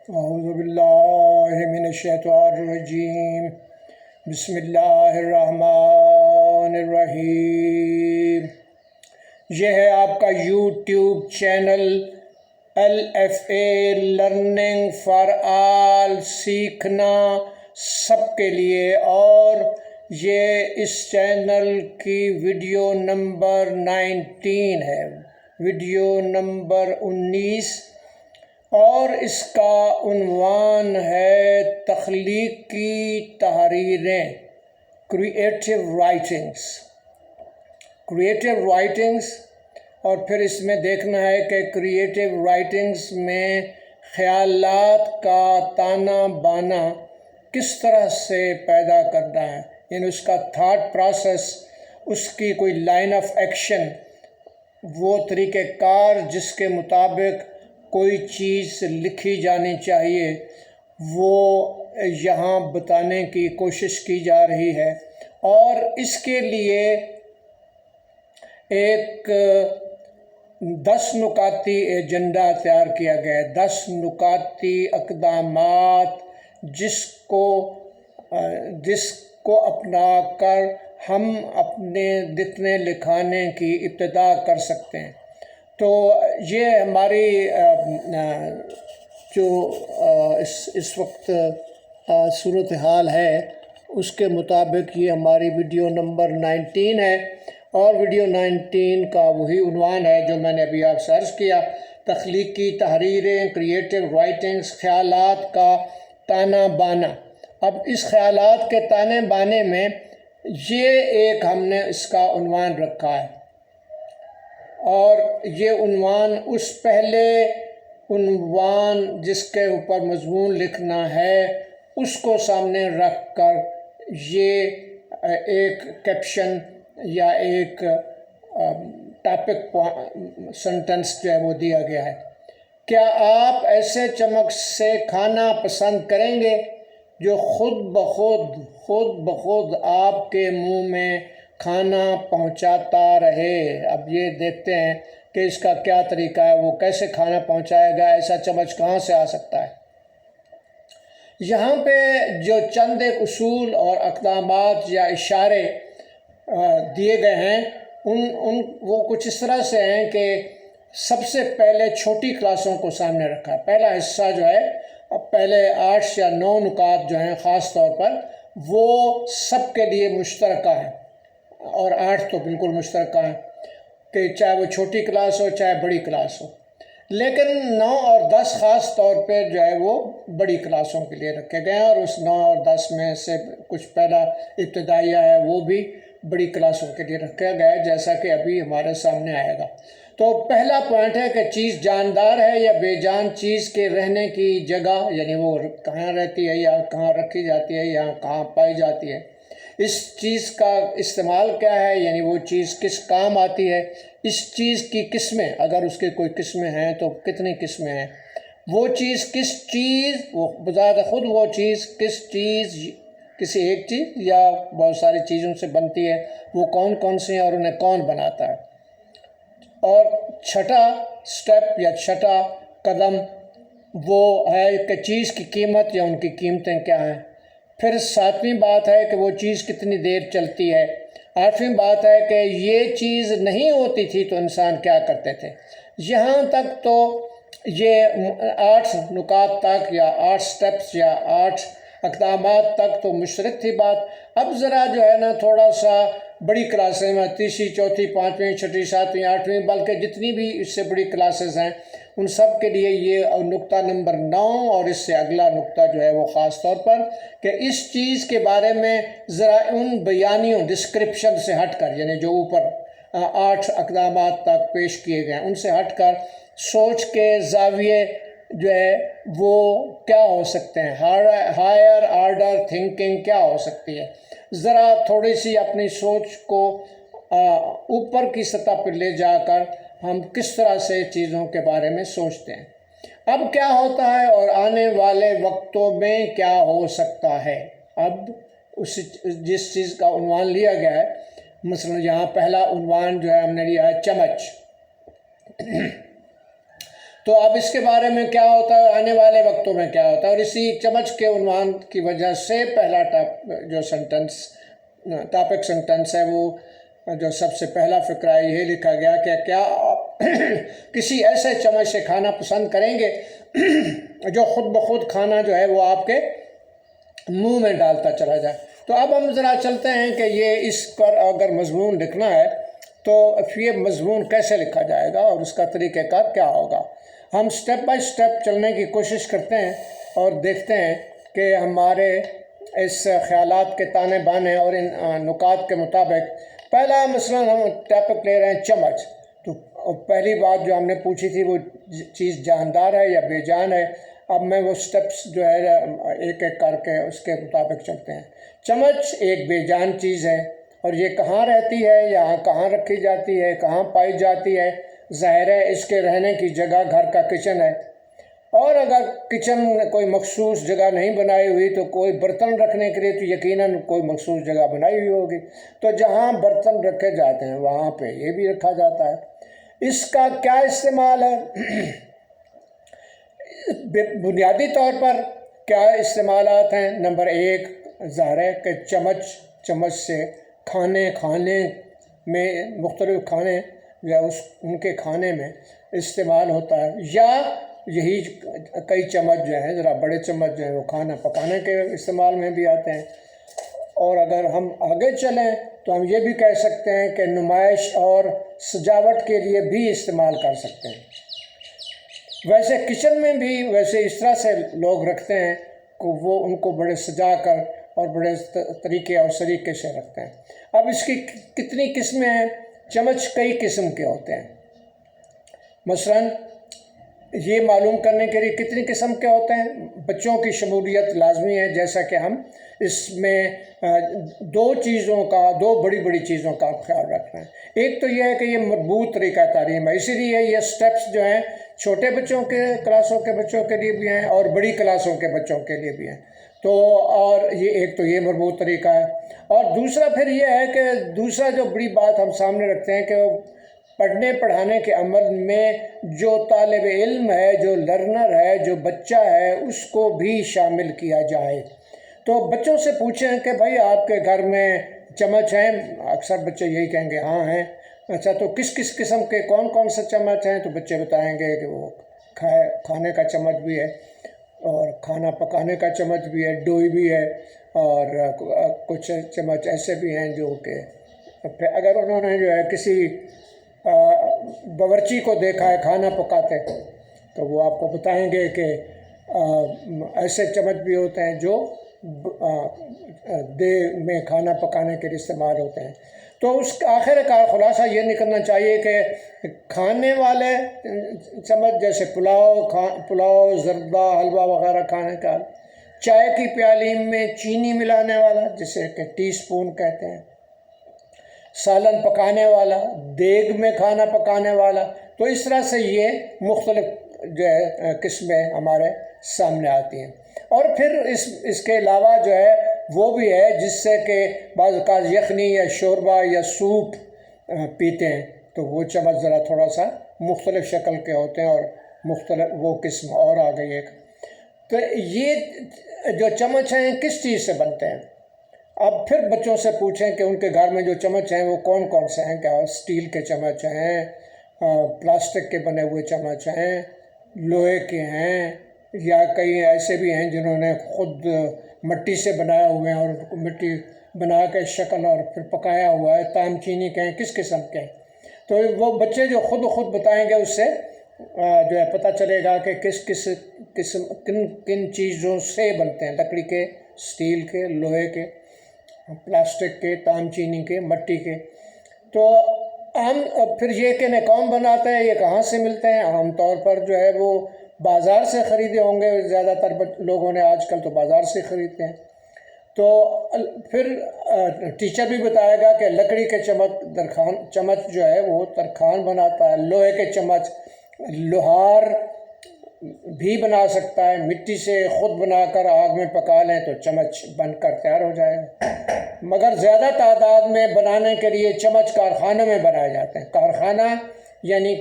اعوذ باللہ من الشیطان الرجیم بسم اللہ الرحمن الرحیم۔ یہ ہے آپ کا YouTube channel LFA learning for all, سیکھنا سب کے لیے، اور یہ اس چینل کی ویڈیو نمبر 19 ہے، ویڈیو نمبر 19، اور اس کا عنوان ہے تخلیقی تحریریں، کریٹیو رائٹنگز۔ اور پھر اس میں دیکھنا ہے کہ کریٹیو رائٹنگز میں خیالات کا تانا بانا کس طرح سے پیدا کرنا ہے، یعنی اس کا تھاٹ پروسیس، اس کی کوئی لائن آف ایکشن، وہ طریقہ کار جس کے مطابق کوئی چیز لکھی جانی چاہیے، وہ یہاں بتانے کی کوشش کی جا رہی ہے۔ اور اس کے لیے ایک 10 نکاتی ایجنڈا تیار کیا گیا ہے، 10 نکاتی اقدامات جس کو اپنا کر ہم اپنے لکھنے لکھانے کی ابتدا کر سکتے ہیں۔ تو یہ ہماری جو اس وقت صورتحال ہے اس کے مطابق یہ ہماری ویڈیو نمبر 19 ہے، اور ویڈیو 19 کا وہی عنوان ہے جو میں نے ابھی آپ سے عرض کیا، تخلیقی تحریریں، کریٹیو رائٹنگز، خیالات کا تانا بانا۔ اب اس خیالات کے تانے بانے میں یہ ایک ہم نے اس کا عنوان رکھا ہے، اور یہ عنوان اس پہلے عنوان جس کے اوپر مضمون لکھنا ہے اس کو سامنے رکھ کر یہ ایک کیپشن یا ایک ٹاپک سنٹنس جو ہے وہ دیا گیا ہے۔ کیا آپ ایسے چمک سے کھانا پسند کریں گے جو خود بخود آپ کے منہ میں کھانا پہنچاتا رہے؟ اب یہ دیکھتے ہیں کہ اس کا کیا طریقہ ہے، وہ کیسے کھانا پہنچائے گا، ایسا چمچ کہاں سے آ سکتا ہے۔ یہاں پہ جو چند ایک اصول اور اقدامات یا اشارے دیے گئے ہیں وہ کچھ اس طرح سے ہیں کہ سب سے پہلے چھوٹی کلاسوں کو سامنے رکھا ہے۔ پہلا حصہ جو ہے، پہلے 8 یا 9 نکات جو ہیں خاص طور پر وہ سب کے لیے مشترکہ ہیں، اور 8 تو بالکل مشترکہ ہیں کہ چاہے وہ چھوٹی کلاس ہو چاہے بڑی کلاس ہو، لیکن 9 اور 10 خاص طور پہ جو ہے وہ بڑی کلاسوں کے لیے رکھے گئے ہیں، اور اس 9 اور 10 میں سے کچھ پہلا ابتدائیہ ہے وہ بھی بڑی کلاسوں کے لیے رکھا گیا ہے، جیسا کہ ابھی ہمارے سامنے آئے گا۔ تو پہلا پوائنٹ ہے کہ چیز جاندار ہے یا بے جان چیز کے رہنے کی جگہ، یعنی وہ کہاں رہتی ہے یا کہاں رکھی جاتی ہے یا کہاں پائی جاتی ہے، اس چیز کا استعمال کیا ہے، یعنی وہ چیز کس کام آتی ہے، اس چیز کی قسمیں، اگر اس کے کوئی قسمیں ہیں تو کتنی قسمیں ہیں، وہ چیز وہ بذات خود وہ چیز کسی ایک چیز یا بہت ساری چیزوں سے بنتی ہے، وہ کون کون سی ہیں اور انہیں کون بناتا ہے۔ اور چھٹا سٹیپ یا چھٹا قدم وہ ہے کہ چیز کی قیمت یا ان کی قیمتیں کیا ہیں۔ پھر 7ویں بات ہے کہ وہ چیز کتنی دیر چلتی ہے۔ 8ویں بات ہے کہ یہ چیز نہیں ہوتی تھی تو انسان کیا کرتے تھے۔ یہاں تک تو یہ 8 نکات تک یا 8 سٹیپس یا 8 اقدامات تک تو مشترک تھی بات۔ اب ذرا جو ہے نا تھوڑا سا بڑی کلاسیں میں 3ری 4تھی 5ویں 6ٹھی 7ویں 8ویں بلکہ جتنی بھی اس سے بڑی کلاسز ہیں ان سب کے لیے یہ نقطہ نمبر 9 اور اس سے اگلا نقطہ جو ہے وہ خاص طور پر کہ اس چیز کے بارے میں ذرا ان بیانیوں ڈسکرپشن سے ہٹ کر، یعنی جو اوپر 8 اقدامات تک پیش کیے گئے ہیں ان سے ہٹ کر سوچ کے زاویے جو ہے وہ کیا ہو سکتے ہیں، ہائر آرڈر تھنکنگ کیا ہو سکتی ہے، ذرا تھوڑی سی اپنی سوچ کو اوپر کی سطح پر لے جا کر ہم کس طرح سے چیزوں کے بارے میں سوچتے ہیں۔ اب کیا ہوتا ہے اور آنے والے وقتوں میں کیا ہو سکتا ہے۔ اب جس چیز کا عنوان لیا گیا ہے، مثلا یہاں پہلا عنوان جو ہے ہم نے لیا ہے چمچ۔ تو اب اس کے بارے میں کیا ہوتا ہے، آنے والے وقتوں میں کیا ہوتا ہے، اور اسی چمچ کے عنوان کی وجہ سے پہلا ٹاپک سنٹنس ہے وہ جو سب سے پہلا فقرہ ہے، یہی لکھا گیا کہ کیا آپ کسی ایسے چمچ سے کھانا پسند کریں گے جو خود بخود کھانا جو ہے وہ آپ کے منہ میں ڈالتا چلا جائے۔ تو اب ہم ذرا چلتے ہیں کہ یہ اس پر اگر مضمون لکھنا ہے تو یہ مضمون کیسے لکھا جائے گا اور اس کا طریقہ کار کیا ہوگا۔ ہم سٹیپ بائی سٹیپ چلنے کی کوشش کرتے ہیں اور دیکھتے ہیں کہ ہمارے اس خیالات کے تانے بانے اور ان نکات کے مطابق پہلا مثلا ہم ٹاپک لے رہے ہیں چمچ۔ تو پہلی بات جو ہم نے پوچھی تھی وہ چیز جاندار ہے یا بے جان ہے۔ اب میں وہ سٹیپس جو ہے ایک ایک کر کے اس کے مطابق چلتے ہیں۔ چمچ ایک بے جان چیز ہے، اور یہ کہاں رہتی ہے، یہاں کہاں رکھی جاتی ہے، کہاں پائی جاتی ہے؟ ظاہر ہے اس کے رہنے کی جگہ گھر کا کچن ہے، اور اگر کچن کوئی مخصوص جگہ نہیں بنائی ہوئی تو کوئی برتن رکھنے کے لیے تو یقیناً کوئی مخصوص جگہ بنائی ہوئی ہوگی۔ تو جہاں برتن رکھے جاتے ہیں وہاں پہ یہ بھی رکھا جاتا ہے۔ اس کا کیا استعمال ہے؟ بنیادی طور پر کیا استعمالات ہیں؟ نمبر ایک، ظاہر ہے کہ چمچ سے کھانے میں مختلف کھانے یا ان کے کھانے میں استعمال ہوتا ہے، یا یہی کئی چمچ جو ہیں ذرا بڑے چمچ جو ہیں وہ کھانا پکانے کے استعمال میں بھی آتے ہیں۔ اور اگر ہم آگے چلیں تو ہم یہ بھی کہہ سکتے ہیں کہ نمائش اور سجاوٹ کے لیے بھی استعمال کر سکتے ہیں۔ ویسے کچن میں بھی ویسے اس طرح سے لوگ رکھتے ہیں کہ وہ ان کو بڑے سجا کر اور بڑے طریقے اور سلیقے سے رکھتے ہیں۔ اب اس کی کتنی قسمیں ہیں؟ چمچ کئی قسم کے ہوتے ہیں۔ مثلاً یہ معلوم کرنے کے لیے کتنی قسم کے ہوتے ہیں، بچوں کی شمولیت لازمی ہے، جیسا کہ ہم اس میں دو بڑی چیزوں کا خیال رکھ رہے ہیں۔ ایک تو یہ ہے کہ یہ مربوط طریقہ تعلیم ہے، اسی لیے یہ سٹیپس جو ہیں چھوٹے بچوں کے کلاسوں کے بچوں کے لیے بھی ہیں اور بڑی کلاسوں کے بچوں کے لیے بھی ہیں۔ تو اور یہ ایک تو یہ مربوط طریقہ ہے، اور دوسرا پھر یہ ہے کہ دوسرا جو بڑی بات ہم سامنے رکھتے ہیں کہ پڑھنے پڑھانے کے عمل میں جو طالب علم ہے، جو لرنر ہے، جو بچہ ہے، اس کو بھی شامل کیا جائے۔ تو بچوں سے پوچھیں کہ بھائی آپ کے گھر میں چمچ ہیں؟ اکثر بچے یہی کہیں گے ہاں ہیں۔ اچھا تو کس قسم کے کون سے چمچ ہیں؟ تو بچے بتائیں گے کہ وہ کھانے کا چمچ بھی ہے اور کھانا پکانے کا چمچ بھی ہے، ڈوئی بھی ہے، اور کچھ چمچ ایسے بھی ہیں جو کہ اگر انہوں نے جو ہے کسی باورچی کو دیکھا ہے کھانا پکاتے تو وہ آپ کو بتائیں گے کہ ایسے چمچ بھی ہوتے ہیں جو دیگ میں کھانا پکانے کے لیے استعمال ہوتے ہیں۔ تو اس آخر کا خلاصہ یہ نکلنا چاہیے کہ کھانے والے چمچ جیسے پلاؤ، زردہ، حلوہ وغیرہ کھانے کا، چائے کی پیالی میں چینی ملانے والا جسے کہ ٹی سپون کہتے ہیں، سالن پکانے والا، دیگ میں کھانا پکانے والا۔ تو اس طرح سے یہ مختلف جو ہے قسمیں ہمارے سامنے آتی ہیں۔ اور پھر اس کے علاوہ جو ہے وہ بھی ہے جس سے کہ بعض اوقات یخنی یا شوربہ یا سوپ پیتے ہیں، تو وہ چمچ ذرا تھوڑا سا مختلف شکل کے ہوتے ہیں اور مختلف وہ قسم اور آ گئی ایک۔ تو یہ جو چمچ ہیں کس چیز سے بنتے ہیں؟ اب پھر بچوں سے پوچھیں کہ ان کے گھر میں جو چمچ ہیں وہ کون سے ہیں، کیا اسٹیل کے چمچ ہیں، پلاسٹک کے بنے ہوئے چمچ ہیں، لوہے کے ہیں، یا کئی ایسے بھی ہیں جنہوں نے خود مٹی سے بنایا ہوئے ہیں اور مٹی بنا کے شکل اور پھر پکایا ہوا ہے، تام چینی کے ہیں، کس قسم کے ہیں۔ تو وہ بچے جو خود بتائیں گے اس سے جو ہے پتہ چلے گا کہ کن چیزوں سے بنتے ہیں، لکڑی کے، اسٹیل کے، لوہے کے، پلاسٹک کے، تام چینی کے، مٹی کے۔ تو پھر یہ کہ کون بناتا ہے، یہ کہاں سے ملتے ہیں؟ عام طور پر جو ہے وہ بازار سے خریدے ہوں گے، زیادہ تر لوگوں نے آج کل تو بازار سے خریدتے ہیں۔ تو پھر ٹیچر بھی بتائے گا کہ لکڑی کے چمچ جو ہے وہ ترخان بناتا ہے، لوہے کے چمچ لوہار بھی بنا سکتا ہے، مٹی سے خود بنا کر آگ میں پکا لیں تو چمچ بن کر تیار ہو جائے گا۔ مگر زیادہ تعداد میں بنانے کے لیے چمچ کارخانوں میں بنائے جاتے ہیں۔ کارخانہ یعنی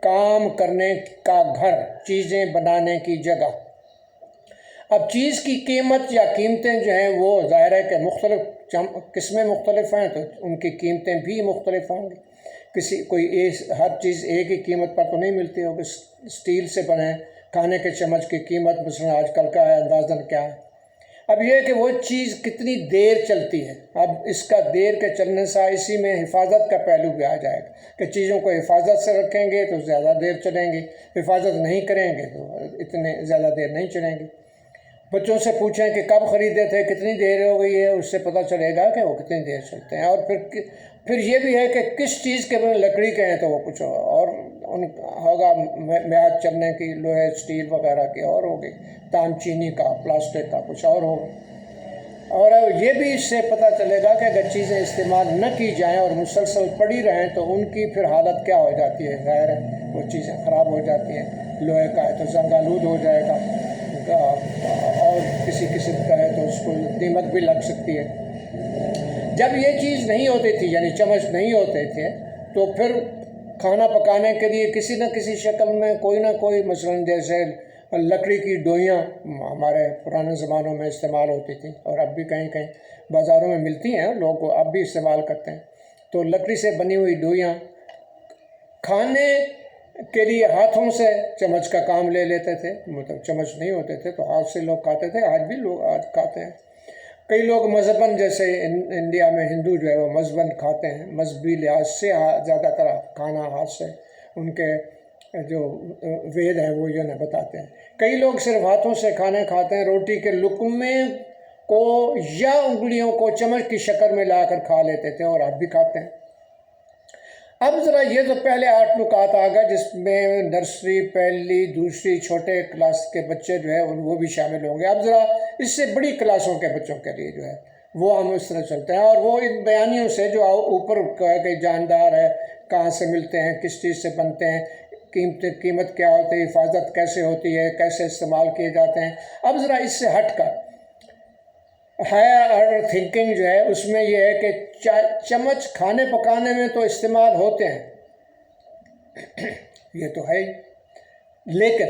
کام کرنے کا گھر، چیزیں بنانے کی جگہ۔ اب چیز کی قیمت یا قیمتیں جو ہیں وہ ظاہر ہے کہ مختلف قسمیں مختلف ہیں، تو ان کی قیمتیں بھی مختلف ہوں گی۔ ہر چیز ایک ہی قیمت پر تو نہیں ملتی ہوگی۔ اسٹیل سے بنے کھانے کے چمچ کی قیمت مثلا آج کل کا ہے اندازاً کیا ہے۔ اب یہ کہ وہ چیز کتنی دیر چلتی ہے، اب اس کا دیر کے چلنے سے اسی میں حفاظت کا پہلو بھی آ جائے گا کہ چیزوں کو حفاظت سے رکھیں گے تو زیادہ دیر چلیں گی، حفاظت نہیں کریں گے تو اتنے زیادہ دیر نہیں چلیں گی۔ بچوں سے پوچھیں کہ کب خریدے تھے، کتنی دیر ہو گئی ہے، اس سے پتہ چلے گا کہ وہ کتنی دیر چلتے ہیں۔ اور پھر یہ بھی ہے کہ کس چیز کے بنے لکڑی کے ہیں تو وہ کچھ اور ہوگا، میعاد چلنے کی لوہے اسٹیل وغیرہ کی اور ہوگی، تان چینی کا، پلاسٹک کا کچھ اور ہوگا۔ اور یہ بھی اس سے پتہ چلے گا کہ اگر چیزیں استعمال نہ کی جائیں اور مسلسل پڑی رہیں تو ان کی پھر حالت کیا ہو جاتی ہے، ظاہر ہے وہ چیزیں خراب ہو جاتی ہیں۔ لوہے کا ہے تو زنگ آلود ہو جائے گا، اور کسی قسم کا ہے تو اس کو دیمک بھی لگ سکتی ہے۔ جب یہ چیز نہیں ہوتی تھی، یعنی چمچ نہیں ہوتے تھے، تو پھر کھانا پکانے کے لیے کسی نہ کسی شکل میں کوئی نہ کوئی، مثلاً جیسے لکڑی کی ڈوئیاں ہمارے پرانے زمانوں میں استعمال ہوتی تھیں، اور اب بھی کہیں کہیں بازاروں میں ملتی ہیں، لوگ اب بھی استعمال کرتے ہیں۔ تو لکڑی سے بنی ہوئی ڈوئیاں کھانے کے لیے ہاتھوں سے چمچ کا کام لے لیتے تھے، مطلب چمچ نہیں ہوتے تھے تو ہاتھ سے لوگ کھاتے تھے، آج بھی لوگ کھاتے ہیں۔ کئی لوگ مذہباً، جیسے انڈیا میں ہندو جو ہے وہ مذہباً کھاتے ہیں، مذہبی لحاظ سے زیادہ تر کھانا ہاتھ سے، ان کے جو وید ہیں وہ یہ بتاتے ہیں۔ کئی لوگ صرف ہاتھوں سے کھانے کھاتے ہیں، روٹی کے لقمے کو یا انگلیوں کو چمچ کی شکل میں لا کر کھا لیتے تھے، اور اب بھی کھاتے ہیں۔ اب ذرا یہ تو پہلے 8 نکات آ گئے، جس میں نرسری، پہلی، دوسری، چھوٹے کلاس کے بچے جو ہے وہ بھی شامل ہوں گے۔ اب ذرا اس سے بڑی کلاسوں کے بچوں کے لیے جو ہے وہ ہم اس طرح چلتے ہیں، اور وہ ان بیانیوں سے جو اوپر کہ جاندار ہے، کہاں سے ملتے ہیں، کس چیز سے بنتے ہیں، قیمت کیا ہوتی ہے، حفاظت کیسے ہوتی ہے، کیسے استعمال کیے جاتے ہیں۔ اب ذرا اس سے ہٹ کر ہائر آرڈر تھنکنگ جو ہے اس میں یہ ہے کہ چمچ کھانے پکانے میں تو استعمال ہوتے ہیں، یہ تو ہے ہی، لیکن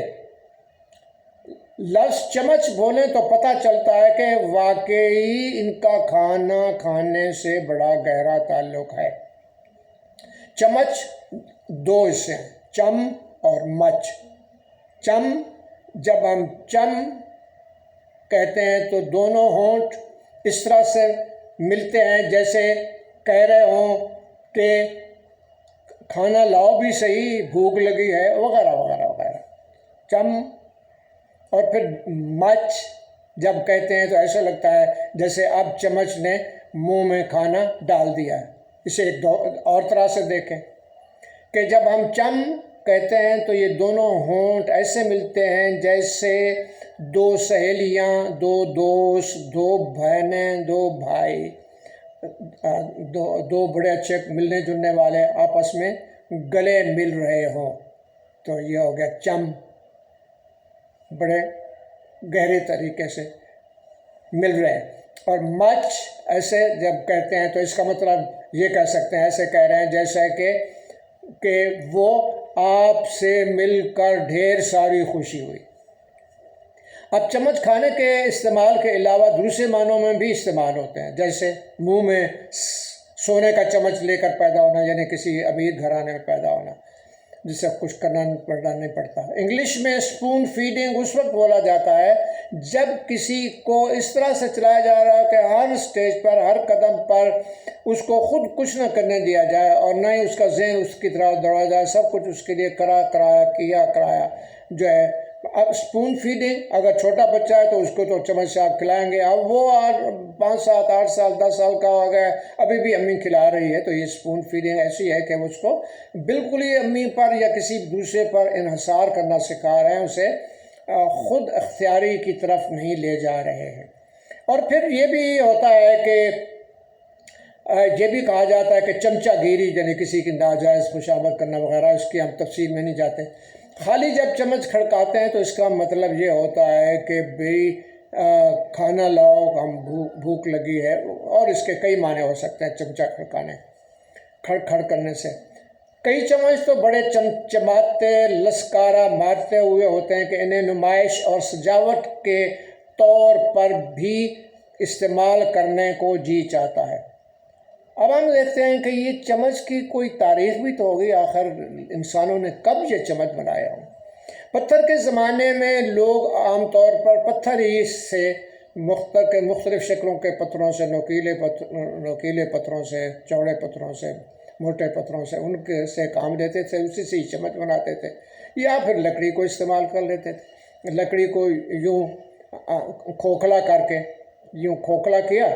لفظ چمچ بولیں تو پتہ چلتا ہے کہ واقعی ان کا کھانا کھانے سے بڑا گہرا تعلق ہے۔ چمچ 2 حصے ہیں، چم اور مچ۔ چم، جب ہم چم کہتے ہیں تو دونوں ہونٹ اس طرح سے ملتے ہیں جیسے کہہ رہے ہوں کہ کھانا لاؤ بھی صحیح، بھوک لگی ہے، وغیرہ وغیرہ وغیرہ، چم۔ اور پھر مچ جب کہتے ہیں تو ایسا لگتا ہے جیسے اب چمچ نے منہ میں کھانا ڈال دیا ہے۔ اسے ایک اور طرح سے دیکھیں کہ جب ہم چم کہتے ہیں تو یہ دونوں ہونٹ ایسے ملتے ہیں جیسے 2 سہیلیاں، 2 دوست، 2 بہنیں، 2 بھائی، 2 بڑے اچھے ملنے جلنے والے آپس میں گلے مل رہے ہوں، تو یہ ہو گیا چم، بڑے گہرے طریقے سے مل رہے ہیں۔ اور مچ ایسے جب کہتے ہیں تو اس کا مطلب یہ کہہ سکتے ہیں، ایسے کہہ رہے ہیں جیسا کہ وہ آپ سے مل کر ڈھیر ساری خوشی ہوئی۔ اب چمچ کھانے کے استعمال کے علاوہ دوسرے معنوں میں بھی استعمال ہوتے ہیں، جیسے منہ میں سونے کا چمچ لے کر پیدا ہونا، یعنی کسی امیر گھرانے میں پیدا ہونا، جس سے کچھ کرنا نہیں پڑتا۔ انگلش میں اسپون فیڈنگ اس وقت بولا جاتا ہے جب کسی کو اس طرح سے چلایا جا رہا ہے کہ ہر سٹیج پر، ہر قدم پر اس کو خود کچھ نہ کرنے دیا جائے، اور نہ ہی اس کا ذہن اس کی طرح دوڑا جائے، سب کچھ اس کے لیے کرایا جو ہے۔ اب اسپون فیڈنگ، اگر چھوٹا بچہ ہے تو اس کو تو چمچ سے آپ کھلائیں گے، اب وہ 5 سال، 8 سال، 10 سال کا ہو گیا، ابھی بھی امی کھلا رہی ہے، تو یہ اسپون فیڈنگ ایسی ہے کہ اس کو بالکل ہی امی پر یا کسی دوسرے پر انحصار کرنا سکھا رہے ہیں، اسے خود اختیاری کی طرف نہیں لے جا رہے ہیں۔ اور پھر یہ بھی ہوتا ہے کہ یہ بھی کہا جاتا ہے کہ چمچہ گیری، یعنی کسی کی ناجائز خوشامد کرنا وغیرہ، اس کی ہم تفصیل میں نہیں جاتے۔ خالی جب چمچ کھڑکاتے ہیں تو اس کا مطلب یہ ہوتا ہے کہ بھئی کھانا لاؤ، ہم بھوک لگی ہے، اور اس کے کئی معنی ہو سکتے ہیں چمچہ کھڑکانے، کھڑ کرنے سے۔ کئی چمچ تو بڑے چمچماتے لسکارا مارتے ہوئے ہوتے ہیں کہ انہیں نمائش اور سجاوٹ کے طور پر بھی استعمال کرنے کو جی چاہتا ہے۔ اب ہم دیکھتے ہیں کہ یہ چمچ کی کوئی تاریخ بھی تو ہوگی، آخر انسانوں نے کب یہ چمچ بنایا ہو؟ پتھر کے زمانے میں لوگ عام طور پر پتھر ہی سے مختلف شکلوں کے پتھروں سے، نوکیلے پتھروں سے، چوڑے پتھروں سے، موٹے پتھروں سے، ان کے سے کام لیتے تھے، اسی سے ہی چمچ بناتے تھے، یا پھر لکڑی کو استعمال کر لیتے تھے۔ لکڑی کو یوں کھوکھلا کر کے، یوں کھوکھلا کیا،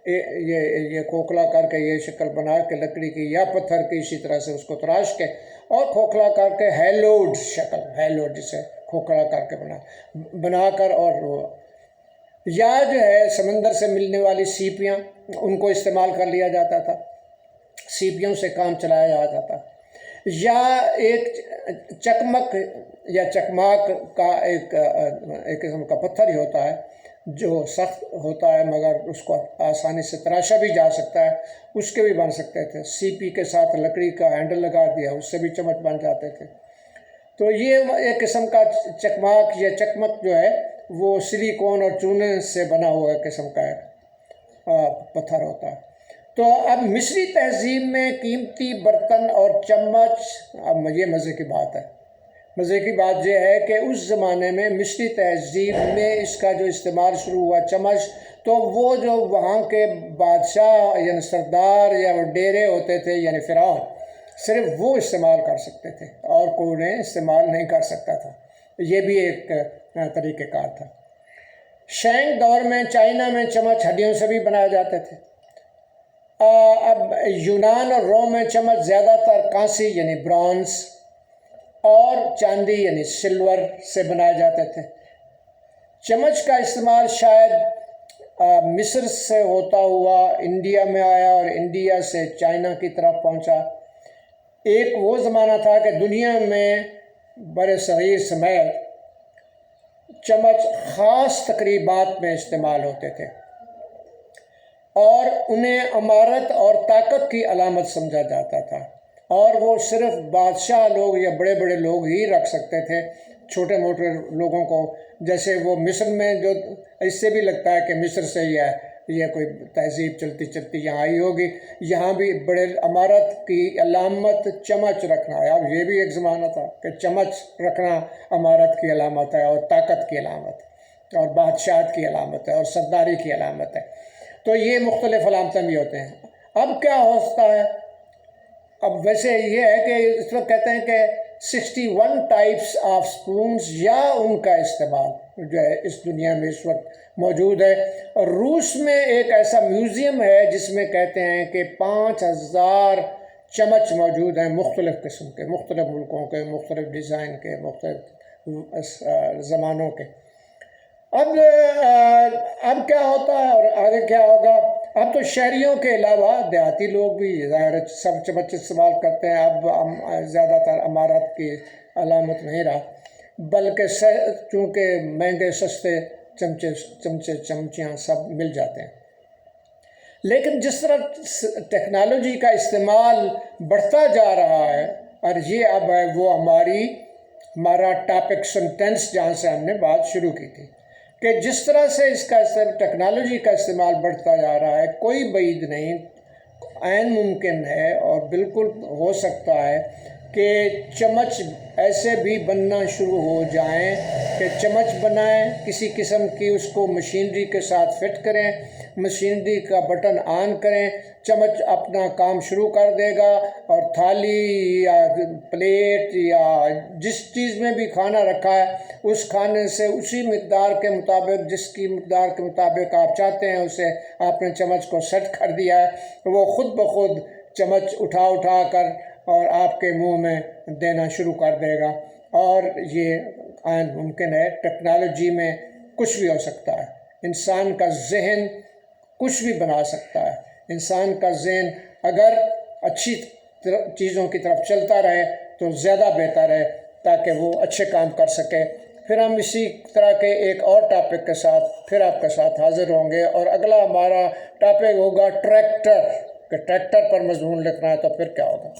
یہ کھوکھلا کر کے یہ شکل بنا کے لکڑی کی یا پتھر کی، اسی طرح سے اس کو تراش کے اور کھوکھلا کر کے ہیلوڈ شکل، ہیلوڈ جسے کھوکھلا کر کے بنا کر، اور یا جو ہے سمندر سے ملنے والی سیپیاں، ان کو استعمال کر لیا جاتا تھا، سیپیوں سے کام چلایا جاتا تھا، یا ایک چکمک یا چکماک کا ایک قسم کا پتھر ہی ہوتا ہے جو سخت ہوتا ہے مگر اس کو آسانی سے تراشا بھی جا سکتا ہے، اس کے بھی بن سکتے تھے۔ سیپی کے ساتھ لکڑی کا ہینڈل لگا دیا، اس سے بھی چمچ بن جاتے تھے۔ تو یہ ایک قسم کا چکماک یا چکمک جو ہے وہ سلیکون اور چونے سے بنا ہوا قسم کا ایک پتھر ہوتا ہے۔ تو اب مصری تہذیب میں قیمتی برتن اور چمچ، اب یہ مزے کی بات ہے، مزے کی بات یہ ہے کہ اس زمانے میں مصری تہذیب میں اس کا جو استعمال شروع ہوا چمچ، تو وہ جو وہاں کے بادشاہ یعنی سردار یا ڈیرے ہوتے تھے یعنی فرعون، صرف وہ استعمال کر سکتے تھے اور کوئی انہیں استعمال نہیں کر سکتا تھا۔ یہ بھی ایک طریقہ کار تھا۔ شینگ دور میں چائنا میں چمچ ہڈیوں سے بھی بنائے جاتے تھے۔ اب یونان اور روم میں چمچ زیادہ تر کانسی یعنی برونز اور چاندی یعنی سلور سے بنائے جاتے تھے۔ چمچ کا استعمال شاید مصر سے ہوتا ہوا انڈیا میں آیا اور انڈیا سے چائنا کی طرف پہنچا۔ ایک وہ زمانہ تھا کہ دنیا میں بر صغیر سمیت چمچ خاص تقریبات میں استعمال ہوتے تھے اور انہیں امارت اور طاقت کی علامت سمجھا جاتا تھا، اور وہ صرف بادشاہ لوگ یا بڑے بڑے لوگ ہی رکھ سکتے تھے، چھوٹے موٹے لوگوں کو، جیسے وہ مصر میں جو اس سے بھی لگتا ہے کہ مصر سے یہ کوئی تہذیب چلتی چلتی یہاں آئی ہوگی، یہاں بھی بڑے امارت کی علامت چمچ رکھنا ہے۔ اب یہ بھی ایک زمانہ تھا کہ چمچ رکھنا امارت کی علامت ہے اور طاقت کی علامت اور بادشاہت کی علامت ہے اور سرداری کی علامت ہے۔ تو یہ مختلف علامتیں بھی ہوتے ہیں۔ اب کیا ہوتا ہے؟ اب ویسے یہ ہے کہ اس وقت کہتے ہیں کہ 61 ٹائپس آف سپونز یا ان کا استعمال جو ہے اس دنیا میں اس وقت موجود ہے، اور روس میں ایک ایسا میوزیم ہے جس میں کہتے ہیں کہ 5000 چمچ موجود ہیں، مختلف قسم کے، مختلف ملکوں کے، مختلف ڈیزائن کے، مختلف زمانوں کے۔ اب کیا ہوتا ہے اور آگے کیا ہوگا؟ اب تو شہریوں کے علاوہ دیہاتی لوگ بھی ظاہر سب چمچ استعمال کرتے ہیں۔ اب زیادہ تر امارت کی علامت نہیں رہا، بلکہ چونکہ مہنگے سستے چمچیاں سب مل جاتے ہیں۔ لیکن جس طرح ٹیکنالوجی کا استعمال بڑھتا جا رہا ہے، اور یہ اب ہے وہ ہمارا ٹاپک سنٹینس جہاں سے ہم نے بات شروع کی تھی، کہ جس طرح سے اس کا ٹیکنالوجی کا استعمال بڑھتا جا رہا ہے، کوئی بعید نہیں، عین ممکن ہے اور بالکل ہو سکتا ہے کہ چمچ ایسے بھی بننا شروع ہو جائیں کہ چمچ بنائیں کسی قسم کی، اس کو مشینری کے ساتھ فٹ کریں، مشینری کا بٹن آن کریں، چمچ اپنا کام شروع کر دے گا، اور تھالی یا پلیٹ یا جس چیز میں بھی کھانا رکھا ہے اس کھانے سے اسی مقدار کے مطابق، جس کی مقدار کے مطابق آپ چاہتے ہیں اسے آپ نے چمچ کو سیٹ کر دیا ہے، وہ خود بخود چمچ اٹھا کر اور آپ کے منہ میں دینا شروع کر دے گا۔ اور یہ عین ممکن ہے، ٹیکنالوجی میں کچھ بھی ہو سکتا ہے، انسان کا ذہن کچھ بھی بنا سکتا ہے۔ انسان کا ذہن اگر اچھی چیزوں کی طرف چلتا رہے تو زیادہ بہتر ہے، تاکہ وہ اچھے کام کر سکے۔ پھر ہم اسی طرح کے ایک اور ٹاپک کے ساتھ پھر آپ کے ساتھ حاضر ہوں گے، اور اگلا ہمارا ٹاپک ہوگا ٹریکٹر، کہ ٹریکٹر پر مضمون لکھنا ہے تو پھر کیا ہوگا۔